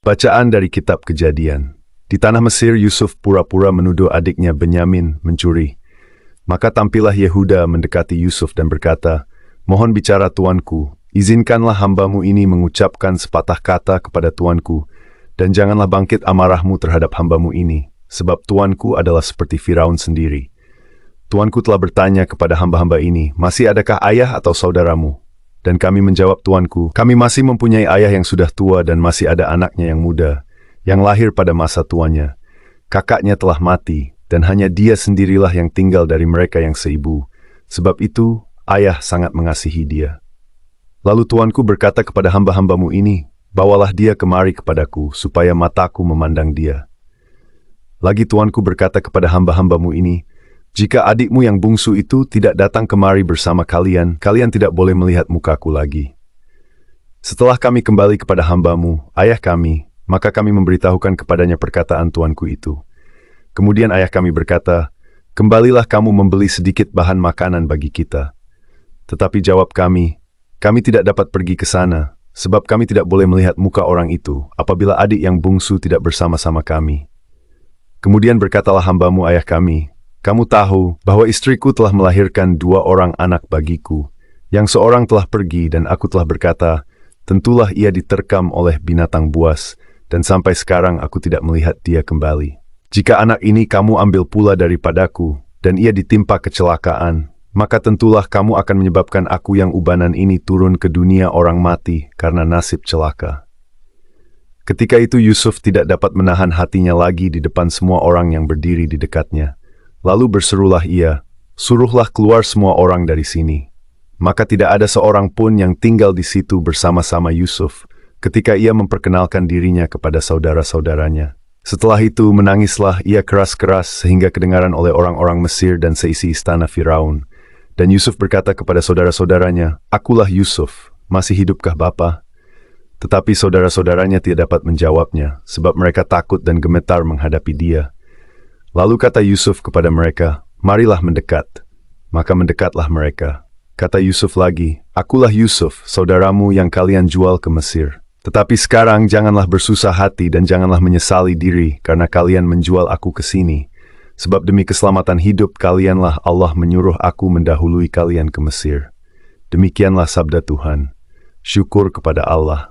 Bacaan dari Kitab Kejadian. Di tanah Mesir, Yusuf pura-pura menuduh adiknya Benyamin mencuri. Maka tampillah Yehuda mendekati Yusuf dan berkata, "Mohon bicara tuanku, izinkanlah hambamu ini mengucapkan sepatah kata kepada tuanku, dan janganlah bangkit amarahmu terhadap hambamu ini, sebab tuanku adalah seperti Firaun sendiri. Tuanku telah bertanya kepada hamba-hamba ini, masih adakah ayah atau saudaramu? Dan kami menjawab, tuanku, kami masih mempunyai ayah yang sudah tua dan masih ada anaknya yang muda, yang lahir pada masa tuanya. Kakaknya telah mati, dan hanya dia sendirilah yang tinggal dari mereka yang seibu. Sebab itu, ayah sangat mengasihi dia. Lalu tuanku berkata kepada hamba-hambamu ini, bawalah dia kemari kepadaku, supaya mataku memandang dia. Lagi tuanku berkata kepada hamba-hambamu ini, jika adikmu yang bungsu itu tidak datang kemari bersama kalian, kalian tidak boleh melihat mukaku lagi. Setelah kami kembali kepada hambamu, ayah kami, maka kami memberitahukan kepadanya perkataan tuanku itu. Kemudian ayah kami berkata, kembalilah kamu membeli sedikit bahan makanan bagi kita. Tetapi jawab kami tidak dapat pergi ke sana, sebab kami tidak boleh melihat muka orang itu, apabila adik yang bungsu tidak bersama-sama kami. Kemudian berkatalah hambamu ayah kami, kamu tahu bahwa istriku telah melahirkan 2 orang anak bagiku, yang seorang telah pergi dan aku telah berkata, tentulah ia diterkam oleh binatang buas, dan sampai sekarang aku tidak melihat dia kembali. Jika anak ini kamu ambil pula daripadaku, dan ia ditimpa kecelakaan, maka tentulah kamu akan menyebabkan aku yang ubanan ini turun ke dunia orang mati karena nasib celaka. Ketika itu Yusuf tidak dapat menahan hatinya lagi di depan semua orang yang berdiri di dekatnya. Lalu berserulah ia, suruhlah keluar semua orang dari sini. Maka tidak ada seorang pun yang tinggal di situ bersama-sama Yusuf, ketika ia memperkenalkan dirinya kepada saudara-saudaranya. Setelah itu menangislah ia keras-keras sehingga kedengaran oleh orang-orang Mesir dan seisi istana Firaun. Dan Yusuf berkata kepada saudara-saudaranya, akulah Yusuf, masih hidupkah Bapa? Tetapi saudara-saudaranya tidak dapat menjawabnya, sebab mereka takut dan gemetar menghadapi dia. Lalu kata Yusuf kepada mereka, marilah mendekat. Maka mendekatlah mereka. Kata Yusuf lagi, akulah Yusuf, saudaramu yang kalian jual ke Mesir. Tetapi sekarang janganlah bersusah hati dan janganlah menyesali diri karena kalian menjual aku ke sini. Sebab demi keselamatan hidup kalianlah Allah menyuruh aku mendahului kalian ke Mesir. Demikianlah sabda Tuhan. Syukur kepada Allah.